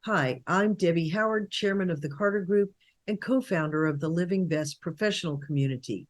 Hi, I'm Debbie Howard, Chairman of the Carter Group and co-founder of the Living Best Professional Community.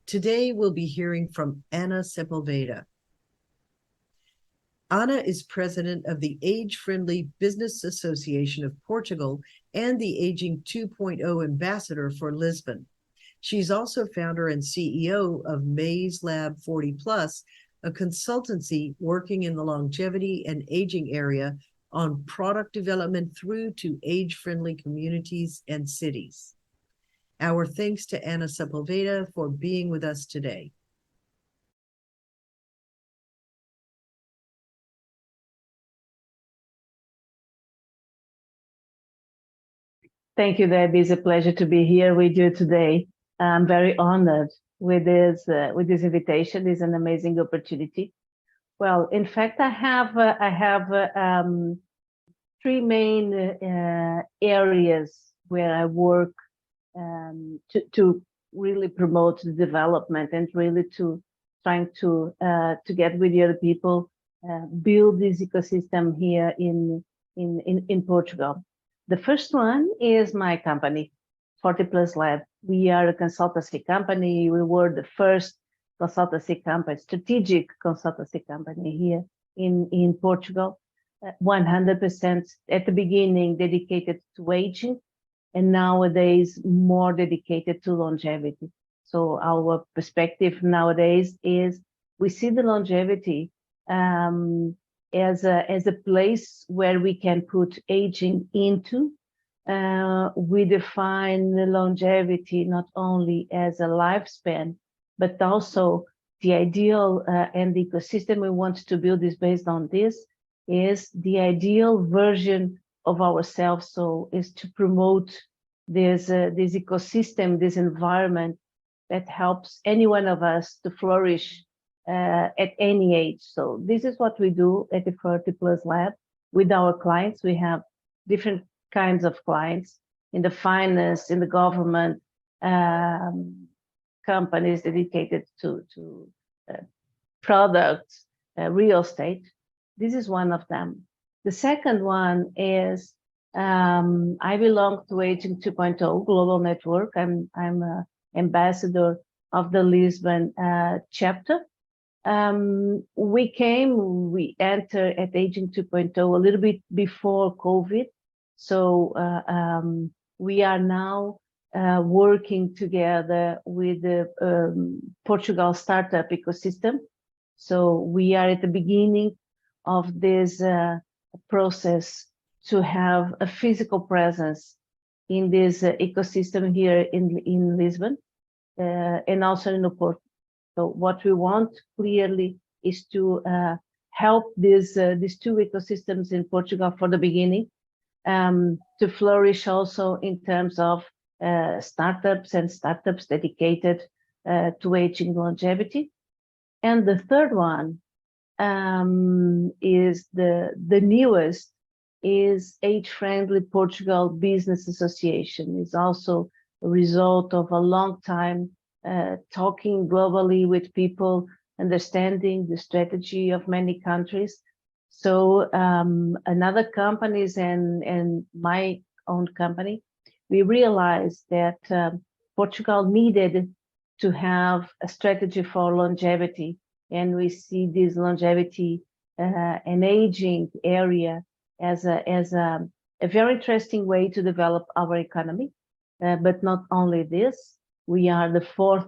Today, we'll be hearing from Ana Sepulveda. Ana is president of the Age-Friendly Business Association of Portugal and the Aging 2.0 ambassador for Lisbon. She's also founder and CEO of Mais Lab 40 Plus, a consultancy working in the longevity and aging area on product development through to age-friendly communities and cities. Our thanks to Ana Sepulveda for being with us today. Thank you, Debbie. It's a pleasure to be here with you today. I'm very honored with this invitation. It's an amazing opportunity. Well, in fact, I have three main areas where I work to really promote the development and really trying to get with the other people, build this ecosystem here in Portugal. The first one is my company, 40 Plus Lab. We are a consultancy company. We were the first consultancy company, strategic consultancy company here in Portugal, 100% at the beginning dedicated to aging, and nowadays more dedicated to longevity. So our perspective nowadays is we see the longevity as a place where we can put aging into. We define the longevity not only as a lifespan, but also the ideal and the ecosystem we want to build is based on this, is the ideal version of ourselves. So is to promote this ecosystem, this environment that helps any one of us to flourish at any age. So this is what we do at the 40 Plus Lab with our clients. We have different kinds of clients in the finance, in the government, companies dedicated to products, real estate. This is one of them. The second one is I belong to Aging 2.0 Global Network. I'm an ambassador of the Lisbon chapter. We entered at Aging 2.0 a little bit before COVID. So we are now working together with the Portugal startup ecosystem. So we are at the beginning of this process to have a physical presence in this ecosystem here in Lisbon and also in Porto. So what we want clearly is to help these two ecosystems in Portugal for the beginning, to flourish also in terms of startups dedicated to aging longevity. And the third one is the newest, is Age-Friendly Portugal Business Association. Is also a result of a long time talking globally with people, understanding the strategy of many countries. So another companies and my own company, we realized that Portugal needed to have a strategy for longevity, and we see this longevity and aging area as a very interesting way to develop our economy. But not only this, we are the fourth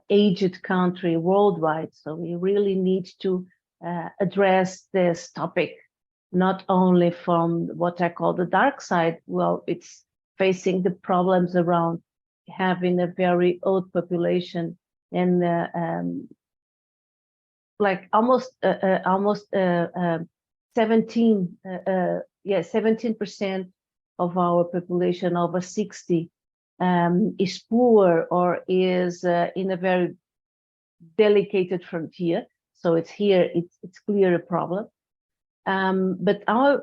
aged country worldwide, so we really need to address this topic, not only from what I call the dark side. Well, it's facing the problems around having a very old population and like almost 17% of our population over 60 is poor or is in a very delicate frontier. So it's here, it's clear a problem. But our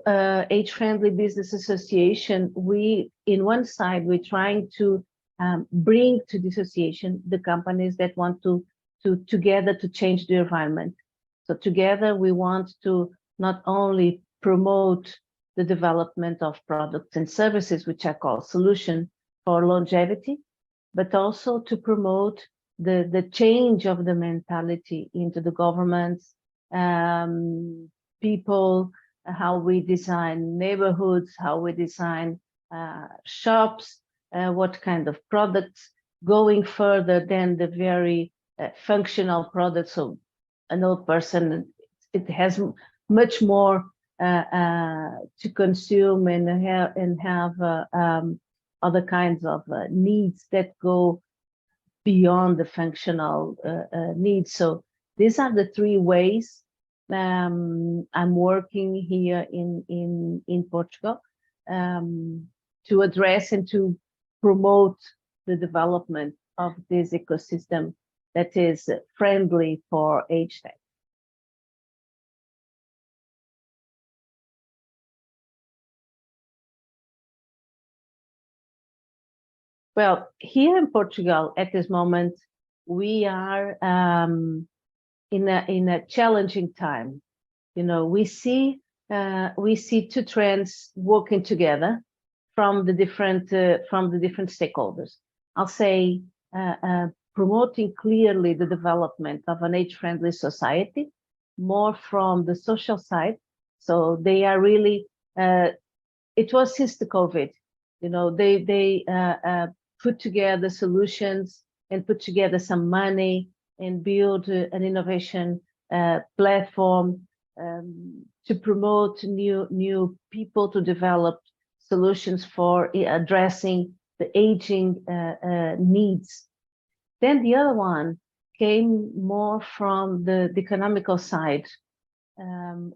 Age-Friendly Business Association, in one side, we're trying to bring to the association the companies that want to together to change the environment. So together we want to not only promote the development of products and services, which I call solution for longevity, but also to promote the change of the mentality into the governments, people, how we design neighborhoods, how we design shops, what kind of products, going further than the very functional products. So an old person, it has much more to consume and have other kinds of needs that go beyond the functional needs. So these are the three ways I'm working here in Portugal to address and to promote the development of this ecosystem that is friendly for age tech. Well, here in Portugal at this moment, we are in a challenging time. You know, we see two trends working together from the different stakeholders. I'll say promoting clearly the development of an age-friendly society, more from the social side. So they are really. It was since the COVID, you know, they put together solutions and put together some money and build an innovation platform to promote new people to develop solutions for addressing the aging needs. Then the other one came more from the economical side,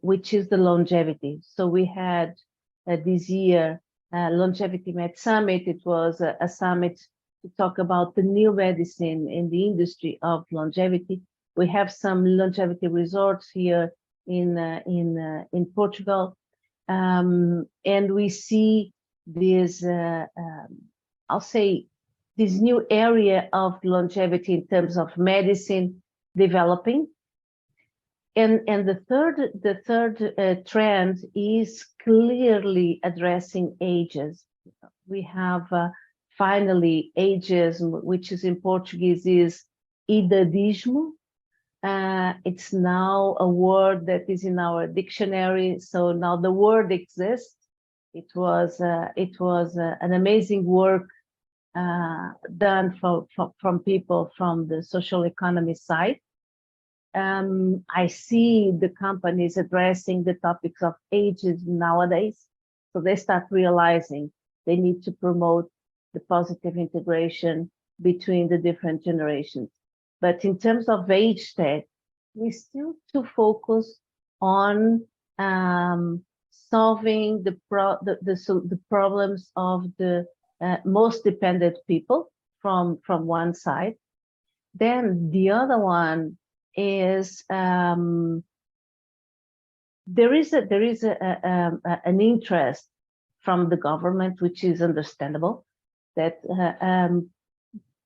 which is the longevity. So we had this year Longevity Med Summit. It was a summit to talk about the new medicine in the industry of longevity. We have some longevity resorts here in Portugal, and we see this. I'll say this new area of longevity in terms of medicine developing. And the third trend is clearly addressing ages. We have finally ageism, which is in Portuguese is idadismo. It's now a word that is in our dictionary. So now the word exists. It was an amazing work done from people from the social economy side. I see the companies addressing the topics of ages nowadays. So they start realizing they need to promote the positive integration between the different generations. But in terms of age tech, we still to focus on solving the problems of the most dependent people from one side. Then the other one is there is an interest from the government, which is understandable, that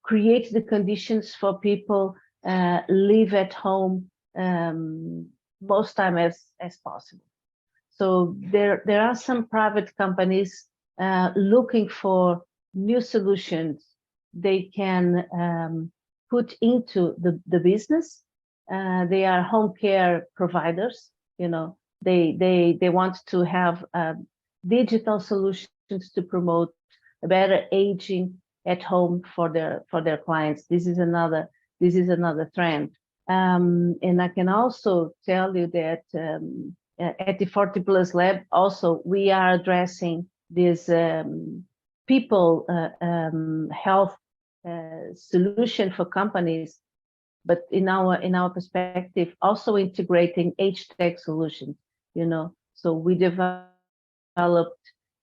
creates the conditions for people live at home most time as possible. So there are some private companies looking for new solutions they can put into the business. They are home care providers. You know, they want to have digital solutions to promote a better aging at home for their clients. This is another trend. And I can also tell you that at the 40 Plus Lab, also we are addressing this people health solution for companies, but in our perspective, also integrating age tech solutions. You know, so we developed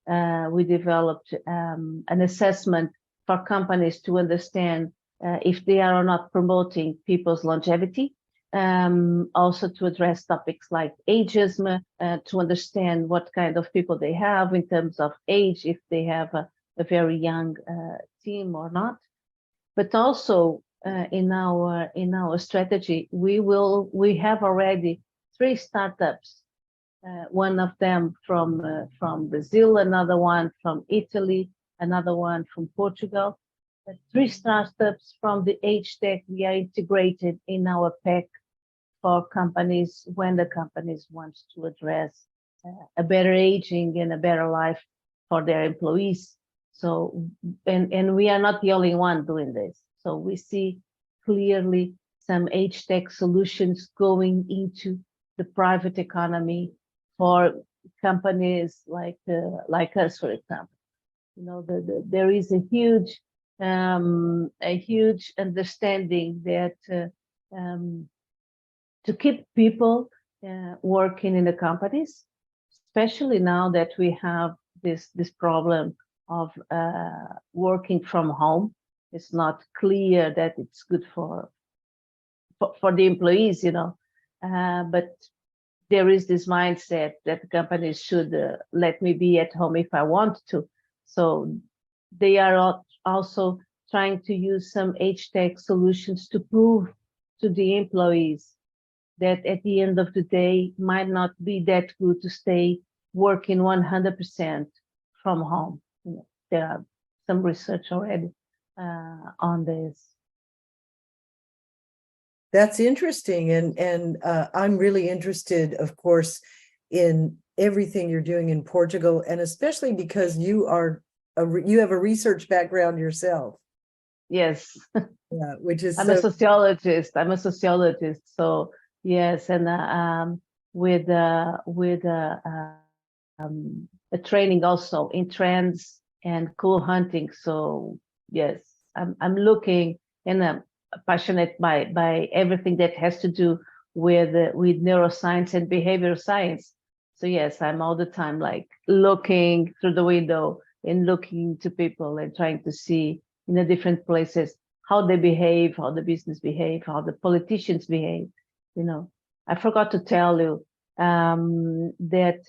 an assessment for companies to understand if they are or not promoting people's longevity. Also to address topics like ageism, to understand what kind of people they have in terms of age, if they have a very young team or not. But also in our strategy, we have already 3 startups one of them from Brazil, another one from Italy, another one from Portugal. 3 startups from the age tech we are integrated in our pack for companies when the companies want to address a better aging and a better life for their employees. So, and we are not the only one doing this. So we see clearly some age tech solutions going into the private economy for companies like us, for example. You know, there is a huge understanding that to keep people working in the companies, especially now that we have this problem of working from home. It's not clear that it's good for the employees, you know, but there is this mindset that companies should let me be at home if I want to. So they are also trying to use some age tech solutions to prove to the employees that at the end of the day might not be that good to stay working 100% from home. You know, there are some research already on this. That's interesting, and I'm really interested, of course, in everything you're doing in Portugal, and especially because you have a research background yourself. Yes. Yeah, which is I'm a sociologist. So yes, and with a training also in trends and cool hunting. So yes, I'm looking, and I'm passionate by everything that has to do with neuroscience and behavioral science. So yes, I'm all the time like looking through the window and looking to people and trying to see in the different places how they behave, how the business behave, how the politicians behave. You know, I forgot to tell you that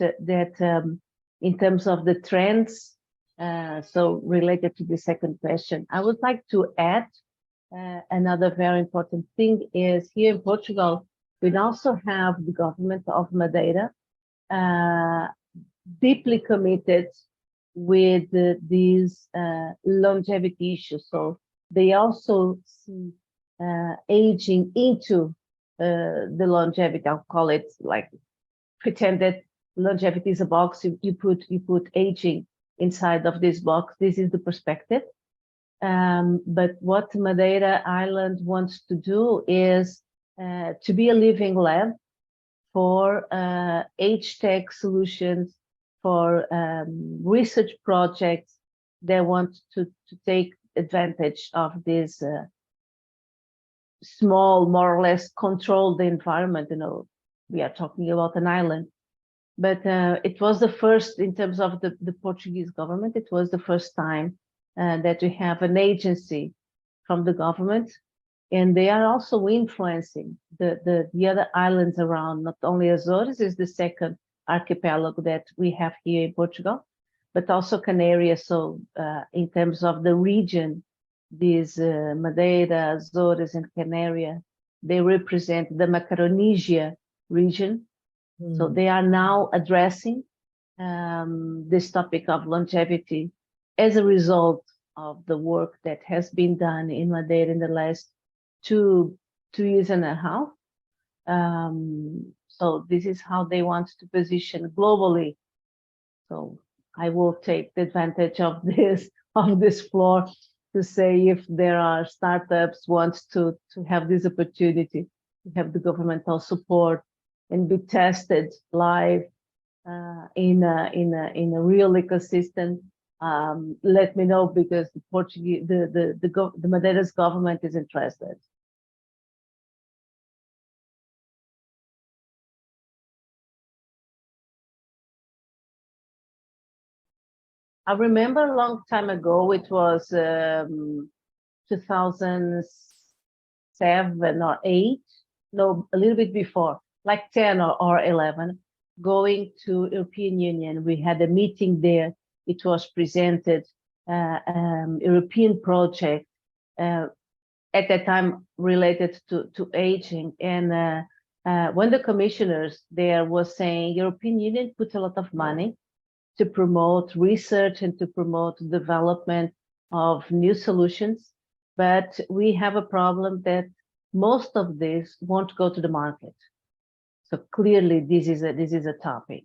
in terms of the trends, so related to the second question, I would like to add another very important thing is here in Portugal, we also have the government of Madeira deeply committed with these longevity issues. So they also see aging into the longevity. I'll call it like pretend that longevity is a box. You put aging inside of this box. This is the perspective. But what Madeira Island wants to do is to be a living lab for age tech solutions, for research projects that want to take advantage of this small, more or less controlled environment. You know, we are talking about an island, but it was the first, in terms of the Portuguese government, it was the first time that we have an agency from the government, and they are also influencing the other islands around. Not only Azores is the second archipelago that we have here in Portugal, but also Canary. So in terms of the region, these Madeira, Azores, and Canary, they represent the Macaronesia region. So they are now addressing this topic of longevity as a result of the work that has been done in Madeira in the last two years and a half. So this is how they want to position globally. So I will take the advantage of this floor to say if there are startups want to have this opportunity to have the governmental support and be tested live in a real ecosystem. Let me know, because the Madeira's government is interested. I remember a long time ago, it was 2007 or 8, no, a little bit before, like 10 or 11, going to European Union. We had a meeting there. It was presented, European project at that time related to aging, and when the commissioners there was saying European Union put a lot of money to promote research and to promote development of new solutions, but we have a problem that most of this won't go to the market. So clearly, this is a topic.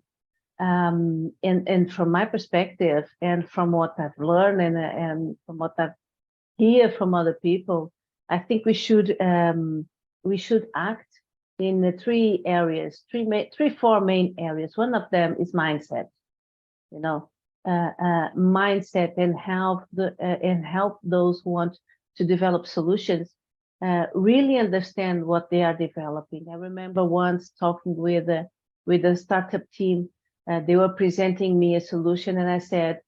And from my perspective, and from what I've learned, and from what I've heard from other people, I think we should act in the four main areas. One of them is mindset. Mindset, and help those who want to develop solutions really understand what they are developing. I remember once talking with a startup team. They were presenting me a solution, and I said,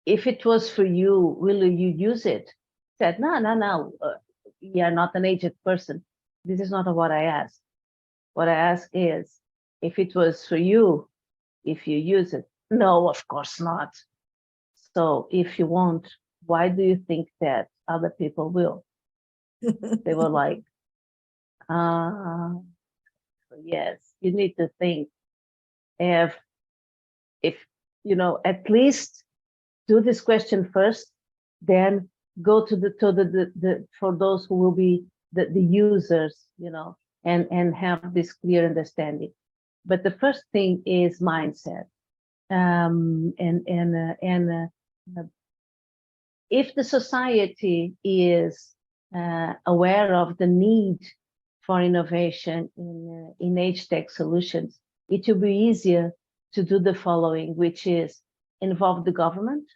if it was for you, will you use it? Said, no. You are not an aged person. This is not what I asked. What I asked is, if it was for you, if you use it. No, of course not. So if you won't, why do you think that other people will? They were like, yes, you need to think if at least do this question first, then go to the for those who will be the users, and have this clear understanding. But the first thing is mindset. If the society is aware of the need for innovation in age tech solutions, it will be easier to do the following, which is involve the government,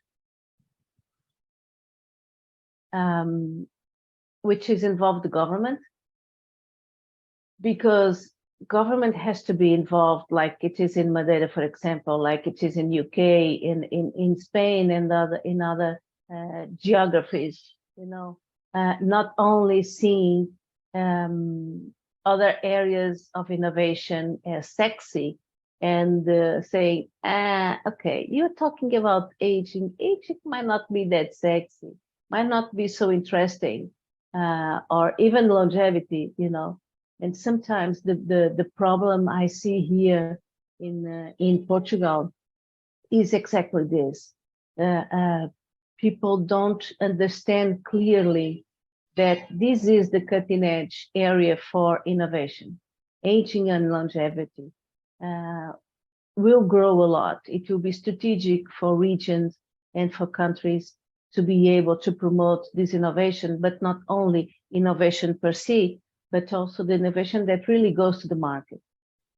because government has to be involved, like it is in Madeira, for example, like it is in UK, in Spain, and in other geographies. Not only seeing other areas of innovation as sexy, and saying, okay, you're talking about aging. Aging might not be that sexy, might not be so interesting, or even longevity, And sometimes the problem I see here in Portugal is exactly this. People don't understand clearly that this is the cutting edge area for innovation. Aging and longevity will grow a lot. It will be strategic for regions and for countries to be able to promote this innovation, but not only innovation per se, but also the innovation that really goes to the market.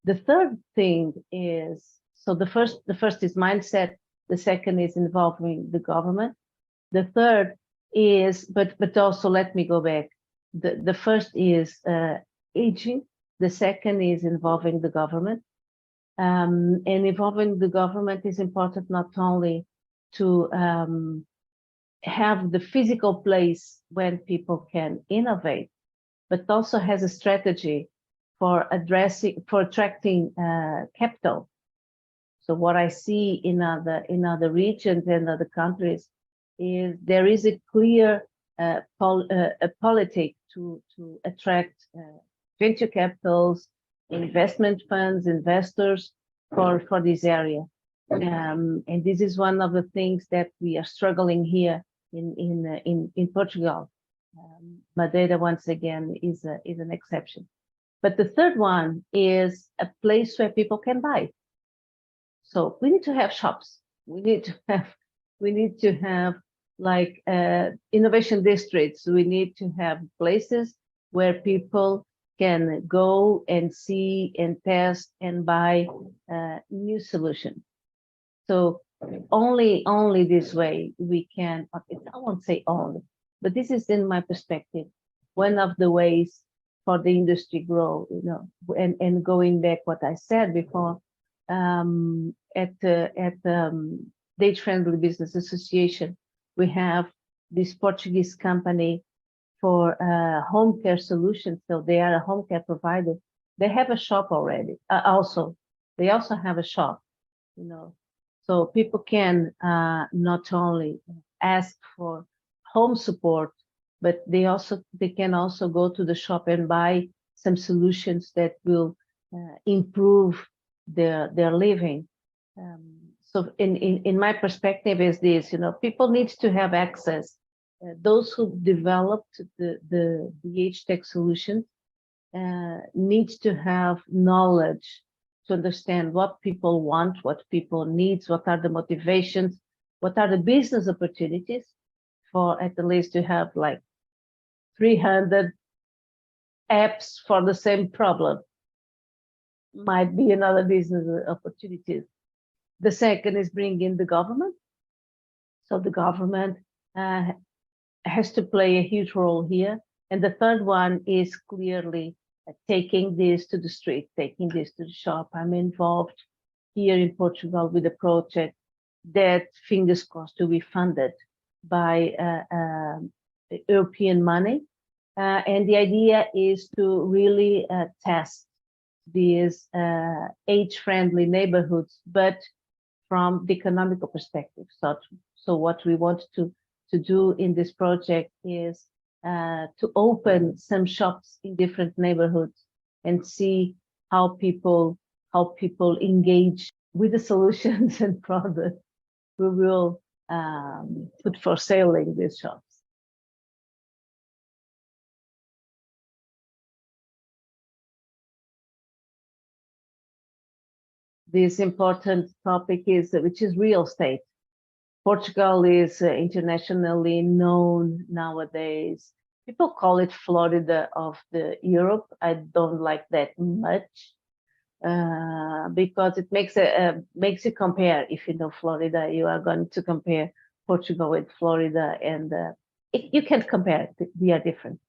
The third thing is, so the first is mindset, the second is involving the government. The third is, but also let me go back. The first is aging, the second is involving the government. And involving the government is important not only to have the physical place when people can innovate, but also has a strategy for attracting capital. So what I see in other regions and other countries is there is a clear politic to attract venture capitals, investment funds, investors for this area. And this is one of the things that we are struggling here in Portugal. Madeira, once again, is an exception. But the third one is a place where people can buy. So we need to have shops. We need to have like innovation districts. We need to have places where people can go and see and test and buy new solutions. So only this way we can, I won't say only, but this is, in my perspective, one of the ways for the industry grow, and going back what I said before, at the Age Friendly Business Association, we have this Portuguese company for home care solutions. So they are a home care provider. They have a shop already. They also have a shop, so people can not only ask for home support, but they can also go to the shop and buy some solutions that will improve their living. So in my perspective is this, people need to have access. Those who developed the age tech solutions need to have knowledge to understand what people want, what people need, what are the motivations, what are the business opportunities for at least to have like 300 apps for the same problem. Might be another business opportunities. The second is bring in the government. So the government has to play a huge role here. And the third one is clearly taking this to the street, taking this to the shop. I'm involved here in Portugal with a project that, fingers crossed, to be funded by European money. And the idea is to really test these age-friendly neighborhoods, but from the economical perspective. So what we want to do in this project is to open some shops in different neighborhoods and see how people engage with the solutions and products we will put for sale in these shops. This important topic which is real estate. Portugal is internationally known nowadays. People call it Florida of Europe. I don't like that much because it makes you compare. If you know Florida, you are going to compare Portugal with Florida, and you can't compare. We are different,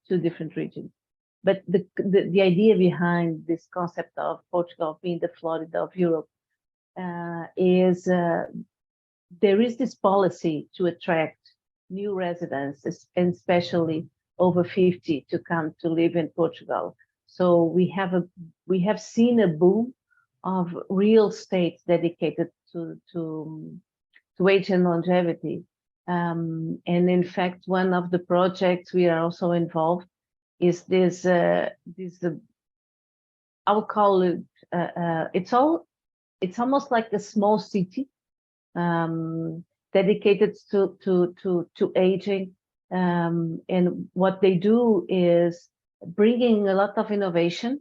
two different regions. But the idea behind this concept of Portugal being the Florida of Europe is there is this policy to attract new residents, and especially over 50, to come to live in Portugal. So we have seen a boom of real estate dedicated to age and longevity. And in fact, one of the projects we are also involved is this I'll call it it's almost like a small city dedicated to aging, and what they do is bringing a lot of innovation.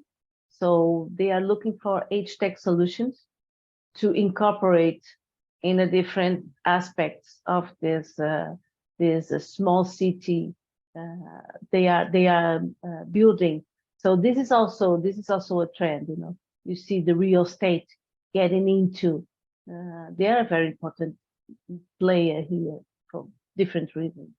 So they are looking for age tech solutions to incorporate in a different aspects of this small city they are building. So this is also a trend. You see the real estate getting into. They are a very important player here for different reasons.